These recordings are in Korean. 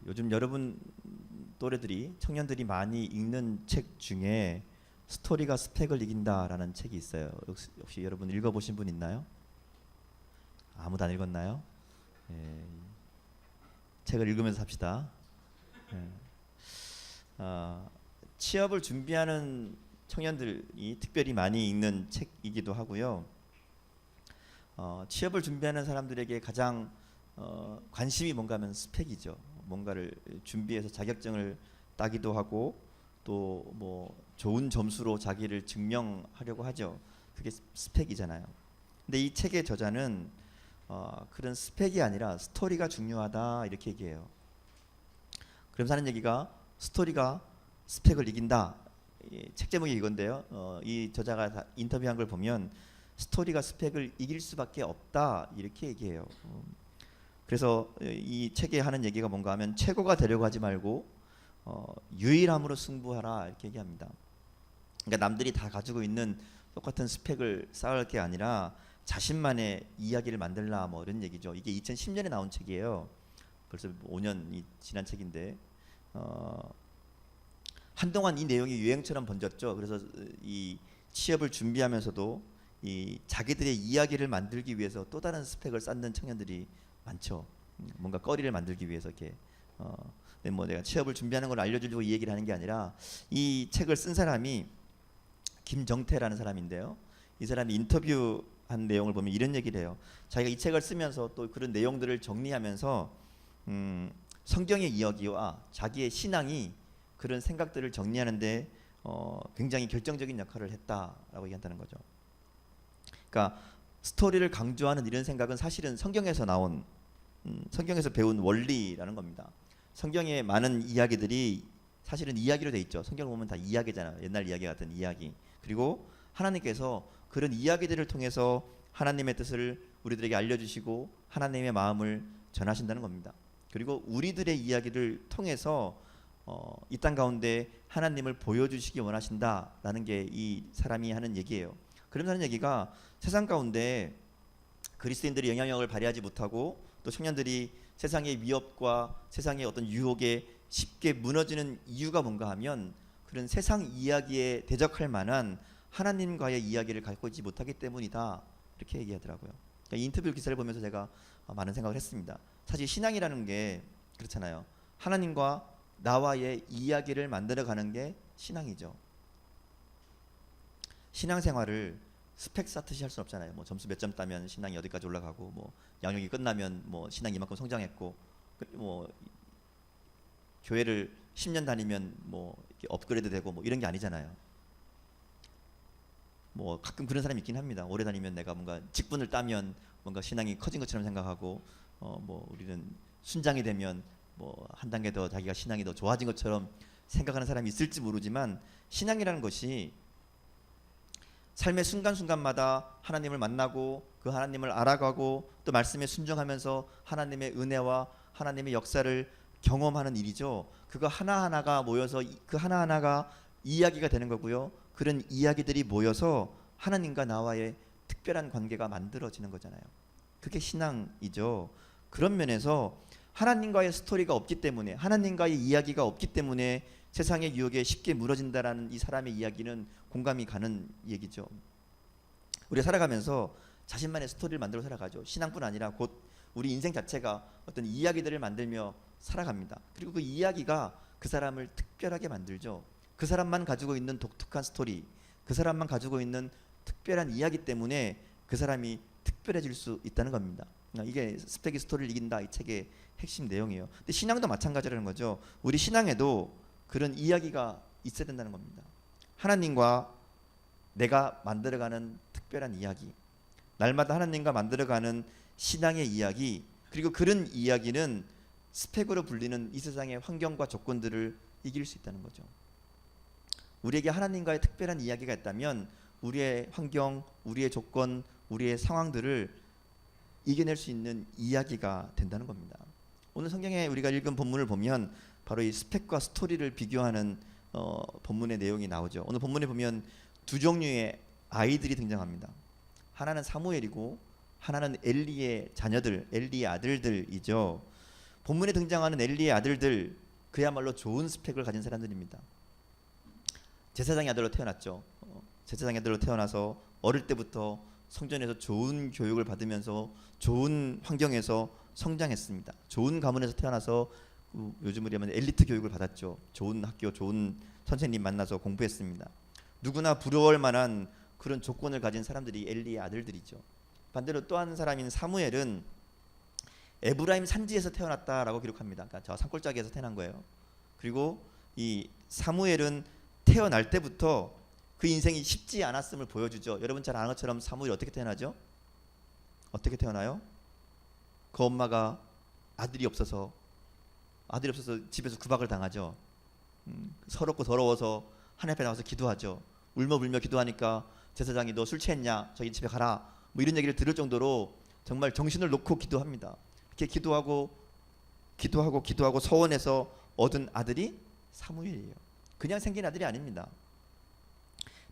요즘 여러분 또래들이 청년들이 많이 읽는 책 중에 스토리가 스펙을 이긴다라는 책이 있어요. 혹시 여러분 읽어보신 분 있나요? 아무도 안 읽었나요? 예, 책을 읽으면서 합시다. 예. 아, 취업을 준비하는 청년들이 특별히 많이 읽는 책이기도 하고요. 취업을 준비하는 사람들에게 가장 관심이 뭔가 하면 스펙이죠. 뭔가를 준비해서 자격증을 따기도 하고 또 뭐 좋은 점수로 자기를 증명하려고 하죠. 그게 스펙이잖아요. 근데 이 책의 저자는 그런 스펙이 아니라 스토리가 중요하다 이렇게 얘기해요. 그러면서 하는 얘기가 스토리가 스펙을 이긴다. 책 제목이 이건데요. 이 저자가 인터뷰한 걸 보면 스토리가 스펙을 이길 수밖에 없다 이렇게 얘기해요. 그래서 이 책에 하는 얘기가 뭔가 하면 최고가 되려고 하지 말고 유일함으로 승부하라 이렇게 얘기합니다. 그러니까 남들이 다 가지고 있는 똑같은 스펙을 쌓을 게 아니라 자신만의 이야기를 만들라 뭐 이런 얘기죠. 이게 2010년에 나온 책이에요. 벌써 5년이 지난 책인데 한동안 이 내용이 유행처럼 번졌죠. 그래서 이 취업을 준비하면서도 이 자기들의 이야기를 만들기 위해서 또 다른 스펙을 쌓는 청년들이 많죠. 뭔가 거리를 만들기 위해서 이렇게 근데 뭐 내가 취업을 준비하는 걸 알려주려고 이 얘기를 하는 게 아니라 이 책을 쓴 사람이 김정태라는 사람인데요. 이 사람이 인터뷰한 내용을 보면 이런 얘기를 해요. 자기가 이 책을 쓰면서 또 그런 내용들을 정리하면서 성경의 이야기와 자기의 신앙이 그런 생각들을 정리하는데 굉장히 결정적인 역할을 했다라고 얘기한다는 거죠. 그러니까 스토리를 강조하는 이런 생각은 사실은 성경에서 나온 성경에서 배운 원리라는 겁니다. 성경의 많은 이야기들이 사실은 이야기로 돼 있죠. 성경을 보면 다 이야기잖아요. 옛날 이야기 같은 이야기. 그리고 하나님께서 그런 이야기들을 통해서 하나님의 뜻을 우리들에게 알려주시고 하나님의 마음을 전하신다는 겁니다. 그리고 우리들의 이야기를 통해서 이 땅 가운데 하나님을 보여주시기 원하신다라는 게 이 사람이 하는 얘기예요. 그러면서 하는 얘기가 세상 가운데 그리스도인들이 영향력을 발휘하지 못하고 또 청년들이 세상의 위협과 세상의 어떤 유혹에 쉽게 무너지는 이유가 뭔가 하면 그런 세상 이야기에 대적할 만한 하나님과의 이야기를 갖고 있지 못하기 때문이다 이렇게 얘기하더라고요. 그러니까 이 인터뷰 기사를 보면서 제가 많은 생각을 했습니다. 사실 신앙이라는 게 그렇잖아요. 하나님과 나와의 이야기를 만들어가는 게 신앙이죠. 신앙생활을 스펙 쌓듯이 할 수 없잖아요. 뭐 점수 몇 점 따면 신앙이 어디까지 올라가고 뭐 양육이 끝나면 뭐 신앙이 이만큼 성장했고 뭐 교회를 10년 다니면 뭐 업그레이드 되고 뭐 이런 게 아니잖아요. 뭐 가끔 그런 사람이 있긴 합니다. 오래 다니면 내가 뭔가 직분을 따면 뭔가 신앙이 커진 것처럼 생각하고 뭐 우리는 순장이 되면 뭐 한 단계 더 자기가 신앙이 더 좋아진 것처럼 생각하는 사람이 있을지 모르지만 신앙이라는 것이 삶의 순간순간마다 하나님을 만나고 그 하나님을 알아가고 또 말씀에 순종하면서 하나님의 은혜와 하나님의 역사를 경험하는 일이죠. 그거 하나하나가 모여서 그 하나하나가 이야기가 되는 거고요. 그런 이야기들이 모여서 하나님과 나와의 특별한 관계가 만들어지는 거잖아요. 그게 신앙이죠. 그런 면에서 하나님과의 스토리가 없기 때문에 하나님과의 이야기가 없기 때문에 세상의 유혹에 쉽게 무너진다라는 이 사람의 이야기는 공감이 가는 얘기죠. 우리가 살아가면서 자신만의 스토리를 만들어 살아가죠. 신앙뿐 아니라 곧 우리 인생 자체가 어떤 이야기들을 만들며 살아갑니다. 그리고 그 이야기가 그 사람을 특별하게 만들죠. 그 사람만 가지고 있는 독특한 스토리, 그 사람만 가지고 있는 특별한 이야기 때문에 그 사람이 특별해질 수 있다는 겁니다. 이게 스펙이 스토리를 이긴다 이 책의 핵심 내용이에요. 근데 신앙도 마찬가지라는 거죠. 우리 신앙에도 그런 이야기가 있어야 된다는 겁니다. 하나님과 내가 만들어가는 특별한 이야기, 날마다 하나님과 만들어가는 신앙의 이야기, 그리고 그런 이야기는 스펙으로 불리는 이 세상의 환경과 조건들을 이길 수 있다는 거죠. 우리에게 하나님과의 특별한 이야기가 있다면 우리의 환경, 우리의 조건, 우리의 상황들을 이겨낼 수 있는 이야기가 된다는 겁니다. 오늘 성경에 우리가 읽은 본문을 보면 바로 이 스펙과 스토리를 비교하는 본문의 내용이 나오죠. 오늘 본문에 보면 두 종류의 아이들이 등장합니다. 하나는 사무엘이고 하나는 엘리의 자녀들, 엘리의 아들들이죠. 본문에 등장하는 엘리의 아들들 그야말로 좋은 스펙을 가진 사람들입니다. 제사장의 아들로 태어났죠. 제사장의 아들로 태어나서 어릴 때부터 성전에서 좋은 교육을 받으면서 좋은 환경에서 성장했습니다. 좋은 가문에서 태어나서 요즘으로 하면 엘리트 교육을 받았죠. 좋은 학교, 좋은 선생님 만나서 공부했습니다. 누구나 부러워할 만한 그런 조건을 가진 사람들이 엘리의 아들들이죠. 반대로 또 한 사람인 사무엘은 에브라임 산지에서 태어났다라고 기록합니다. 그러니까 저 산골짜기에서 태어난 거예요. 그리고 이 사무엘은 태어날 때부터 그 인생이 쉽지 않았음을 보여주죠. 여러분 잘 아는 것처럼 사무엘이 어떻게 태어나죠? 어떻게 태어나요? 그 엄마가 아들이 없어서 집에서 구박을 당하죠. 서럽고 더러워서 하나님 앞에 나와서 기도하죠. 울며 기도하니까 제사장이 너 술 취했냐? 저기 집에 가라. 뭐 이런 얘기를 들을 정도로 정말 정신을 놓고 기도합니다. 이렇게 기도하고 서원해서 얻은 아들이 사무엘이에요. 그냥 생긴 아들이 아닙니다.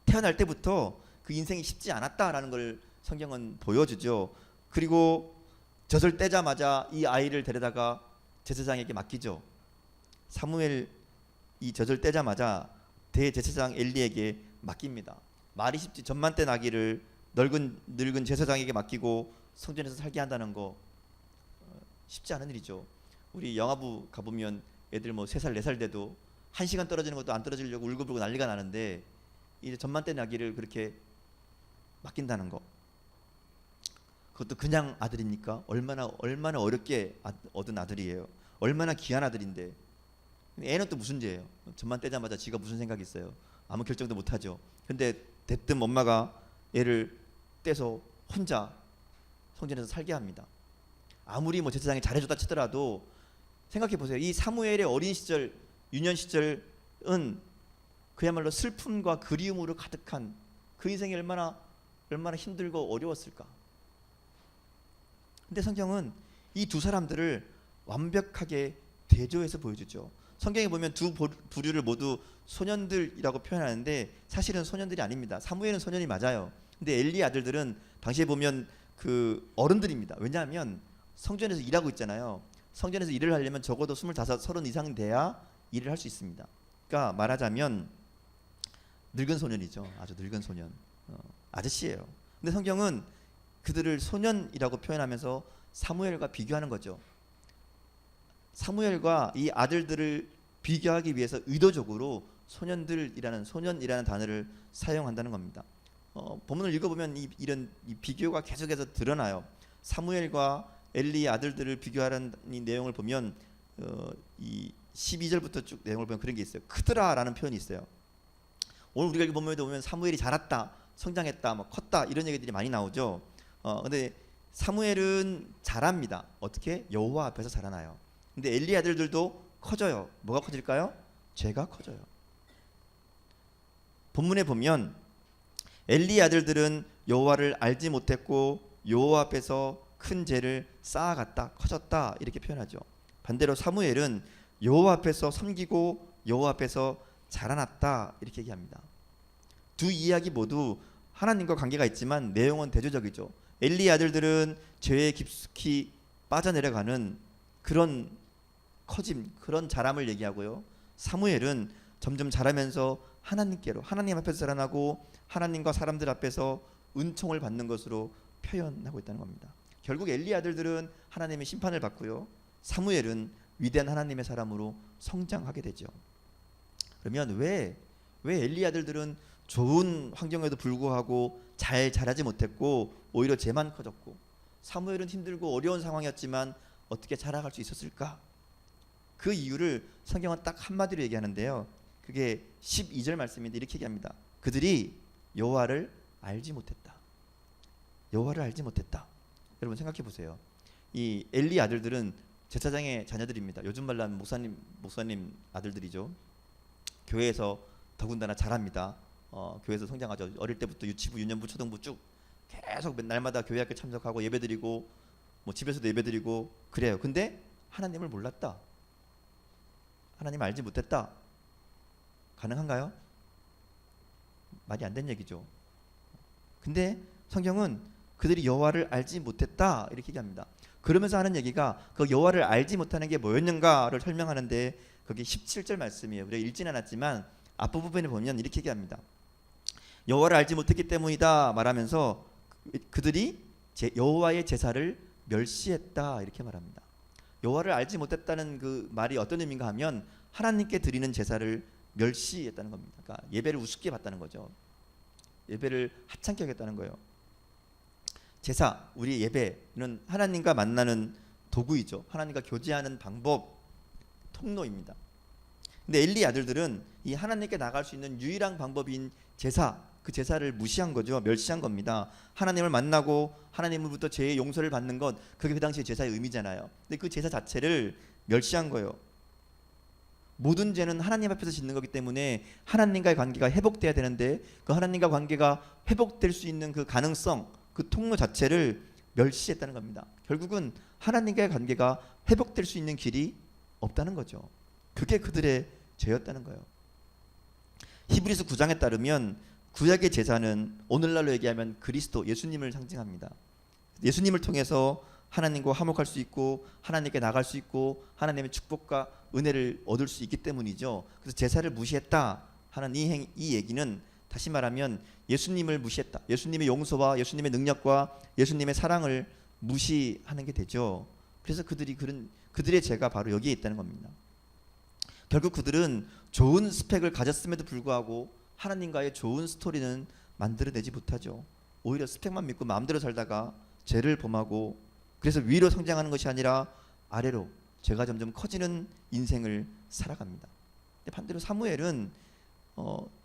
태어날 때부터 그 인생이 쉽지 않았다라는 걸 성경은 보여주죠. 그리고 젖을 떼자마자 이 아이를 데려다가 제사장에게 맡기죠. 사무엘 이 젖을 떼자마자 대제사장 엘리에게 맡깁니다. 말이 쉽지 전만 떼 나기를 늙은 제사장에게 맡기고 성전에서 살게 한다는 거 쉽지 않은 일이죠. 우리 영화부 가보면 애들 뭐 3살 4살 돼도 1시간 떨어지는 것도 안 떨어지려고 울고불고 난리가 나는데 이제 전만 떼 나기를 그렇게 맡긴다는 거, 그것도 그냥 아들입니까? 얼마나 어렵게 얻은 아들이에요. 얼마나 귀한 아들인데. 애는 또 무슨 죄예요? 전만 떼자마자 지가 무슨 생각이 있어요? 아무 결정도 못하죠. 근데 대뜸 엄마가 애를 떼서 혼자 성전에서 살게 합니다. 아무리 뭐 제사장이 잘해줬다 치더라도 생각해 보세요. 이 사무엘의 어린 시절, 유년 시절은 그야말로 슬픔과 그리움으로 가득한 그 인생이 얼마나 힘들고 어려웠을까. 근데 성경은 이 두 사람들을 완벽하게 대조해서 보여주죠. 성경에 보면 두 부류를 모두 소년들이라고 표현하는데 사실은 소년들이 아닙니다. 사무엘은 소년이 맞아요. 근데 엘리의 아들들은 당시에 보면 그 어른들입니다. 왜냐하면 성전에서 일하고 있잖아요. 성전에서 일을 하려면 적어도 25, 30 이상 돼야 일을 할 수 있습니다. 그러니까 말하자면 늙은 소년이죠. 아주 늙은 소년, 아저씨예요. 근데 성경은 그들을 소년이라고 표현하면서 사무엘과 비교하는 거죠. 사무엘과 이 아들들을 비교하기 위해서 의도적으로 소년이라는 단어를 사용한다는 겁니다. 본문을 읽어보면 이런 비교가 계속해서 드러나요. 사무엘과 엘리의 아들들을 비교하는 이 내용을 보면 이 12절부터 쭉 내용을 보면 그런 게 있어요. 크더라라는 표현이 있어요. 오늘 우리가 본문에 보면 사무엘이 자랐다, 성장했다, 뭐 컸다 이런 얘기들이 많이 나오죠. 근데 사무엘은 자랍니다. 어떻게? 여호와 앞에서 자라나요. 근데 엘리 아들들도 커져요. 뭐가 커질까요? 죄가 커져요. 본문에 보면 엘리 아들들은 여호와를 알지 못했고 여호와 앞에서 큰 죄를 쌓아갔다, 커졌다 이렇게 표현하죠. 반대로 사무엘은 여호와 앞에서 섬기고 여호와 앞에서 자라났다 이렇게 얘기합니다. 두 이야기 모두 하나님과 관계가 있지만 내용은 대조적이죠. 엘리 아들들은 죄에 깊숙이 빠져내려가는 그런 커짐, 그런 자람을 얘기하고요. 사무엘은 점점 자라면서 하나님 앞에서 자라나고 하나님과 사람들 앞에서 은총을 받는 것으로 표현하고 있다는 겁니다. 결국 엘리 아들들은 하나님의 심판을 받고요. 사무엘은 위대한 하나님의 사람으로 성장하게 되죠. 그러면 왜 엘리 아들들은 좋은 환경에도 불구하고 잘 자라지 못했고 오히려 죄만 커졌고 사무엘은 힘들고 어려운 상황이었지만 어떻게 자라갈 수 있었을까? 그 이유를 성경은 딱 한마디로 얘기하는데요. 그게 12절 말씀인데 이렇게 얘기합니다. 그들이 여호와를 알지 못했다. 여호와를 알지 못했다. 여러분 생각해 보세요. 이 엘리 아들들은 제사장의 자녀들입니다. 요즘 말로 하면 목사님 아들들이죠. 교회에서 더군다나 잘합니다. 교회에서 성장하죠. 어릴 때부터 유치부, 유년부, 초등부 쭉 계속 날마다 교회 학교 참석하고 예배드리고 뭐 집에서도 예배드리고 그래요. 근데 하나님을 몰랐다. 하나님 알지 못했다. 가능한가요? 말이 안 된 얘기죠. 근데 성경은 그들이 여호와를 알지 못했다 이렇게 얘기합니다. 그러면서 하는 얘기가 그 여호와를 알지 못하는 게 뭐였는가를 설명하는데 그게 17절 말씀이에요. 우리가 읽진 않았지만 앞부분에 보면 이렇게 얘기합니다. 여호와를 알지 못했기 때문이다 말하면서 그들이 여호와의 제사를 멸시했다 이렇게 말합니다. 여호와를 알지 못했다는 그 말이 어떤 의미인가 하면 하나님께 드리는 제사를 멸시했다는 겁니다. 그러니까 예배를 우습게 봤다는 거죠. 예배를 하찮게 하겠다는 거예요. 제사, 우리 예배는 하나님과 만나는 도구이죠. 하나님과 교제하는 방법, 통로입니다. 근데 엘리 아들들은 이 하나님께 나갈 수 있는 유일한 방법인 제사, 그 제사를 무시한 거죠. 멸시한 겁니다. 하나님을 만나고 하나님으로부터 죄의 용서를 받는 것, 그게 그 당시의 제사의 의미잖아요. 근데 그 제사 자체를 멸시한 거예요. 모든 죄는 하나님 앞에서 짓는 거기 때문에 하나님과의 관계가 회복돼야 되는데 그 하나님과 관계가 회복될 수 있는 그 가능성, 그 통로 자체를 멸시했다는 겁니다. 결국은 하나님과의 관계가 회복될 수 있는 길이 없다는 거죠. 그게 그들의 죄였다는 거예요. 히브리서 9장에 따르면 구약의 제사는 오늘날로 얘기하면 그리스도 예수님을 상징합니다. 예수님을 통해서 하나님과 화목할 수 있고 하나님께 나갈 수 있고 하나님의 축복과 은혜를 얻을 수 있기 때문이죠. 그래서 제사를 무시했다 하는 이 얘기는 다시 말하면 예수님을 무시했다. 예수님의 용서와 예수님의 능력과 예수님의 사랑을 무시하는 게 되죠. 그래서 그들의 죄가 바로 여기에 있다는 겁니다. 결국 그들은 좋은 스펙을 가졌음에도 불구하고 하나님과의 좋은 스토리는 만들어내지 못하죠. 오히려 스펙만 믿고 마음대로 살다가 죄를 범하고 그래서 위로 성장하는 것이 아니라 아래로 죄가 점점 커지는 인생을 살아갑니다. 반대로 사무엘은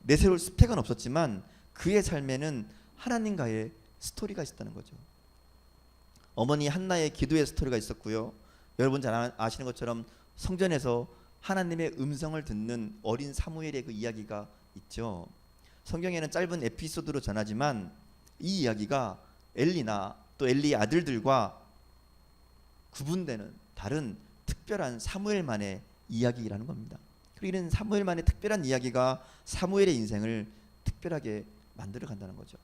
내세울 스펙은 없었지만 그의 삶에는 하나님과의 스토리가 있었다는 거죠. 어머니 한나의 기도의 스토리가 있었고요. 여러분 잘 아시는 것처럼 성전에서 하나님의 음성을 듣는 어린 사무엘의 그 이야기가 있죠. 성경에는 짧은 에피소드로 전하지만 이 이야기가 엘리나 또 엘리의 아들들과 구분되는 다른 특별한 사무엘만의 이야기라는 겁니다. 그리고 이런 사무엘만의 특별한 이야기가 사무엘의 인생을 특별하게 만들어 간다는 거죠.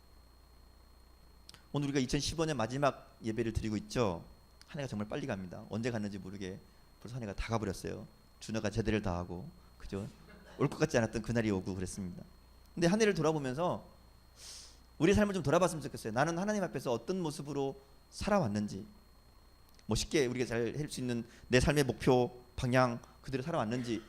오늘 우리가 2015년 마지막 예배를 드리고 있죠. 한 해가 정말 빨리 갑니다. 언제 갔는지 모르게 벌써 한 해가 다 가버렸어요. 준호가 제대를 다 하고 그죠? 올 것 같지 않았던 그날이 오고 그랬습니다. 근데 한 해를 돌아보면서 우리 삶을 좀 돌아봤으면 좋겠어요. 나는 하나님 앞에서 어떤 모습으로 살아왔는지, 뭐 쉽게 우리가 잘 할 수 있는 내 삶의 목표, 방향 그대로 살아왔는지,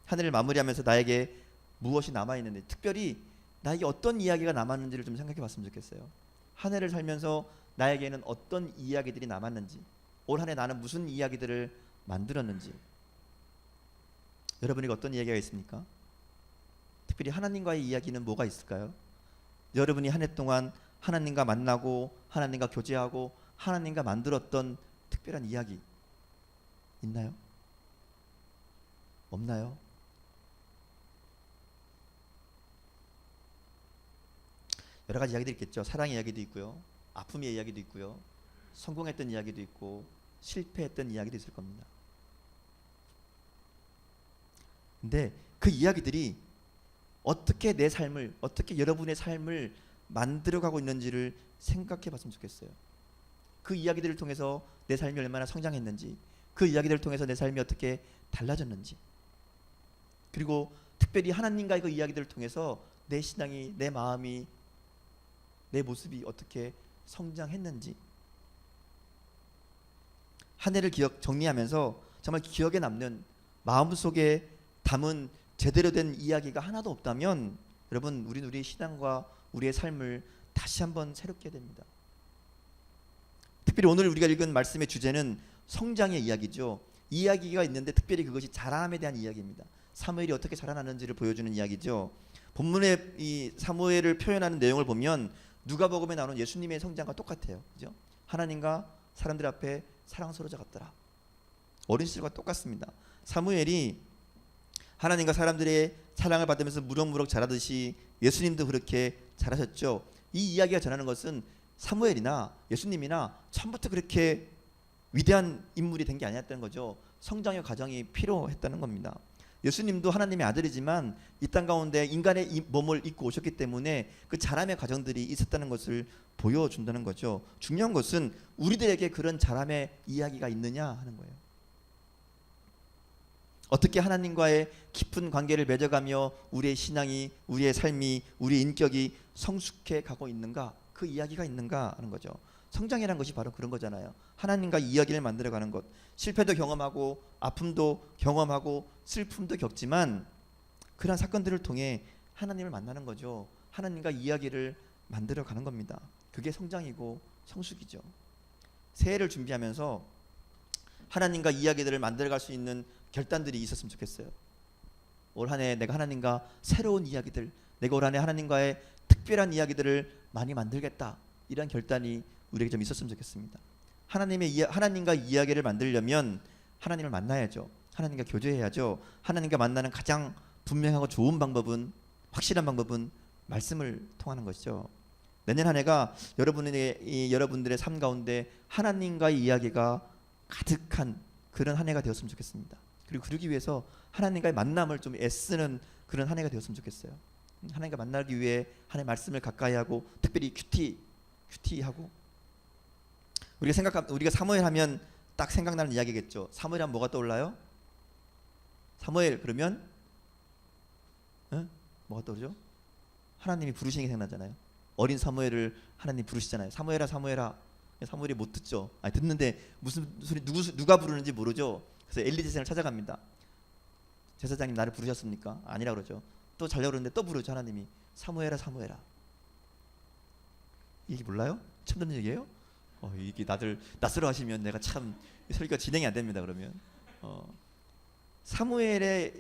한 해를 마무리하면서 나에게 무엇이 남아있는지, 특별히 나에게 어떤 이야기가 남았는지를 좀 생각해 봤으면 좋겠어요. 한 해를 살면서 나에게는 어떤 이야기들이 남았는지, 올 한 해 나는 무슨 이야기들을 만들었는지, 여러분에게 어떤 이야기가 있습니까? 특별히 하나님과의 이야기는 뭐가 있을까요? 여러분이 한 해 동안 하나님과 만나고 하나님과 교제하고 하나님과 만들었던 특별한 이야기 있나요? 없나요? 여러 가지 이야기들이 있겠죠. 사랑의 이야기도 있고요. 아픔의 이야기도 있고요. 성공했던 이야기도 있고 실패했던 이야기도 있을 겁니다. 근데 그 이야기들이 어떻게 내 삶을, 어떻게 여러분의 삶을 만들어가고 있는지를 생각해 봤으면 좋겠어요. 그 이야기들을 통해서 내 삶이 얼마나 성장했는지, 그 이야기들을 통해서 내 삶이 어떻게 달라졌는지, 그리고 특별히 하나님과의 그 이야기들을 통해서 내 신앙이, 내 마음이, 내 모습이 어떻게 성장했는지, 한 해를 정리하면서 정말 기억에 남는, 마음속에 담은 제대로 된 이야기가 하나도 없다면 여러분, 우리의 신앙과 우리의 삶을 다시 한번 새롭게 해야 됩니다. 특별히 오늘 우리가 읽은 말씀의 주제는 성장의 이야기죠. 이야기가 있는데 특별히 그것이 자라남에 대한 이야기입니다. 사무엘이 어떻게 자라나는지를 보여주는 이야기죠. 본문의 이 사무엘을 표현하는 내용을 보면 누가복음에 나오는 예수님의 성장과 똑같아요. 그죠? 하나님과 사람들 앞에 사랑스러워져 갔더라. 어린 시절과 똑같습니다. 사무엘이 하나님과 사람들의 사랑을 받으면서 무럭무럭 자라듯이 예수님도 그렇게 자라셨죠. 이 이야기가 전하는 것은 사무엘이나 예수님이나 처음부터 그렇게 위대한 인물이 된 게 아니었다는 거죠. 성장의 과정이 필요했다는 겁니다. 예수님도 하나님의 아들이지만 이 땅 가운데 인간의 이 몸을 입고 오셨기 때문에 그 자람의 과정들이 있었다는 것을 보여준다는 거죠. 중요한 것은 우리들에게 그런 자람의 이야기가 있느냐 하는 거예요. 어떻게 하나님과의 깊은 관계를 맺어가며 우리의 신앙이, 우리의 삶이, 우리의 인격이 성숙해 가고 있는가, 그 이야기가 있는가 하는 거죠. 성장이라는 것이 바로 그런 거잖아요. 하나님과 이야기를 만들어가는 것. 실패도 경험하고 아픔도 경험하고 슬픔도 겪지만 그러한 사건들을 통해 하나님을 만나는 거죠. 하나님과 이야기를 만들어가는 겁니다. 그게 성장이고 성숙이죠. 새해를 준비하면서 하나님과 이야기들을 만들어갈 수 있는 결단들이 있었으면 좋겠어요. 올 한 해 내가 하나님과 새로운 이야기들, 내가 올 한 해 하나님과의 특별한 이야기들을 많이 만들겠다, 이런 결단이 우리에게 좀 있었으면 좋겠습니다. 하나님과 이야기를 만들려면 하나님을 만나야죠. 하나님과 교제해야죠. 하나님과 만나는 가장 분명하고 좋은 방법은, 확실한 방법은 말씀을 통하는 것이죠. 내년 한 해가 여러분들의 삶 가운데 하나님과의 이야기가 가득한 그런 한 해가 되었으면 좋겠습니다. 그리고 그러기 위해서 하나님과의 만남을 좀 애쓰는 그런 한 해가 되었으면 좋겠어요. 하나님과 만나기 위해 하나님의 말씀을 가까이 하고, 특별히 큐티하고. 우리가 사무엘 하면 딱 생각나는 이야기겠죠. 사무엘 하면 뭐가 떠올라요? 사무엘 그러면 뭐가 떠오르죠? 하나님이 부르시는 게 생각나잖아요. 어린 사무엘을 하나님 부르시잖아요. 사무엘아, 사무엘아. 사무엘이 못 듣죠. 아니, 듣는데 무슨 소리, 누가 부르는지 모르죠. 그래서 엘리 제사장을 찾아갑니다. 제사장님, 나를 부르셨습니까? 아니라 그러죠. 또 자려고 그러는데 또 부르죠. 하나님이 사무엘아, 사무엘아. 이게 몰라요? 처음 듣는 얘기예요? 이게 낯설어 하시면 내가 참 설교가 진행이 안 됩니다. 그러면 사무엘의,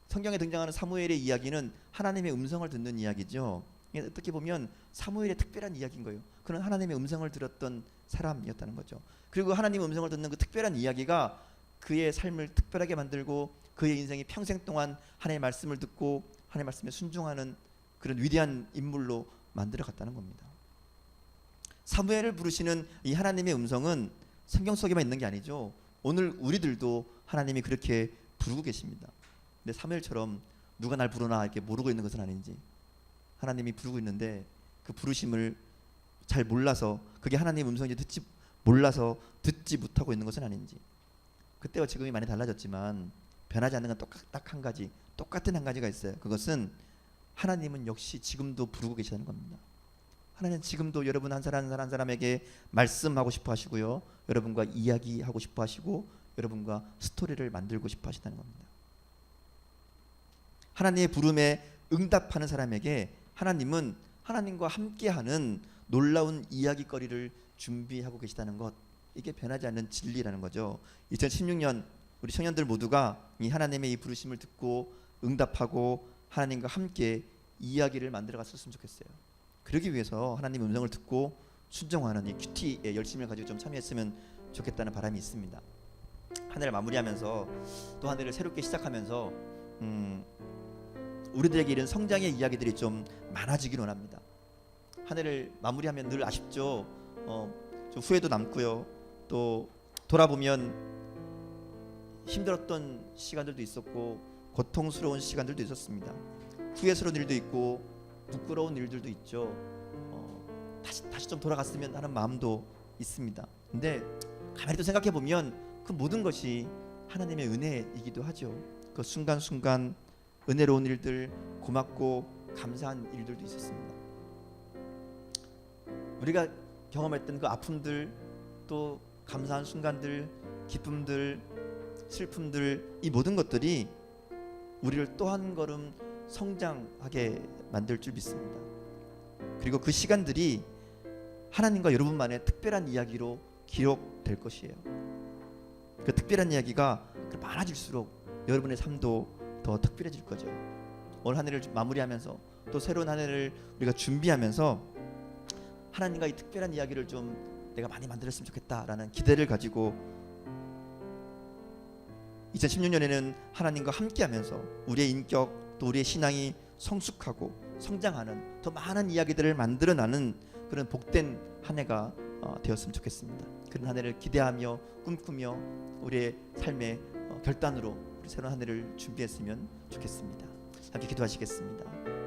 성경에 등장하는 사무엘의 이야기는 하나님의 음성을 듣는 이야기죠. 어떻게 보면 사무엘의 특별한 이야기인 거예요. 그는 하나님의 음성을 들었던 사람이었다는 거죠. 그리고 하나님의 음성을 듣는 그 특별한 이야기가 그의 삶을 특별하게 만들고, 그의 인생이 평생 동안 하나님의 말씀을 듣고 하나님의 말씀에 순종하는 그런 위대한 인물로 만들어 갔다는 겁니다. 사무엘을 부르시는 이 하나님의 음성은 성경 속에만 있는 게 아니죠. 오늘 우리들도 하나님이 그렇게 부르고 계십니다. 근데 사무엘처럼 누가 날 부르나 이렇게 모르고 있는 것은 아닌지, 하나님이 부르고 있는데 그 부르심을 잘 몰라서, 그게 하나님의 음성인지 몰라서 듣지 못하고 있는 것은 아닌지. 그때와 지금이 많이 달라졌지만 변하지 않는 건 딱 한 가지, 똑같은 한 가지가 있어요. 그것은 하나님은 역시 지금도 부르고 계시다는 겁니다. 하나님은 지금도 여러분 한 사람 한 사람에게 말씀하고 싶어 하시고요, 여러분과 이야기하고 싶어 하시고, 여러분과 스토리를 만들고 싶어 하신다는 겁니다. 하나님의 부름에 응답하는 사람에게 하나님은 하나님과 함께하는 놀라운 이야기거리를 준비하고 계시다는 것, 이게 변하지 않는 진리라는 거죠. 2016년 우리 청년들 모두가 이 하나님의 이 부르심을 듣고 응답하고 하나님과 함께 이야기를 만들어 갔었으면 좋겠어요. 그러기 위해서 하나님의 음성을 듣고 순종하는 이 큐티의 열심을 가지고 좀 참여했으면 좋겠다는 바람이 있습니다. 한 해를 마무리하면서 또 한 해를 새롭게 시작하면서 우리들에게 이런 성장의 이야기들이 좀 많아지길 원합니다. 한 해를 마무리하면 늘 아쉽죠. 좀 후회도 남고요. 또 돌아보면 힘들었던 시간들도 있었고 고통스러운 시간들도 있었습니다. 후회스러운 일도 있고 부끄러운 일들도 있죠. 다시 좀 돌아갔으면 하는 마음도 있습니다. 근데 가만히 또 생각해 보면 그 모든 것이 하나님의 은혜이기도 하죠. 그 순간순간 은혜로운 일들, 고맙고 감사한 일들도 있었습니다. 우리가 경험했던 그 아픔들, 또 감사한 순간들, 기쁨들, 슬픔들, 이 모든 것들이 우리를 또 한 걸음 성장하게 만들 줄 믿습니다. 그리고 그 시간들이 하나님과 여러분만의 특별한 이야기로 기록될 것이에요. 그 특별한 이야기가 많아질수록 여러분의 삶도 더 특별해질 거죠. 올 한 해를 마무리하면서 또 새로운 한 해를 우리가 준비하면서 하나님과 이 특별한 이야기를 좀 내가 많이 만들었으면 좋겠다라는 기대를 가지고 2016년에는 하나님과 함께하면서 우리의 인격 또 우리의 신앙이 성숙하고 성장하는 더 많은 이야기들을 만들어나는 그런 복된 한 해가 되었으면 좋겠습니다. 그런 한 해를 기대하며 꿈꾸며 우리의 삶의 결단으로 우리 새로운 한 해를 준비했으면 좋겠습니다. 함께 기도하시겠습니다.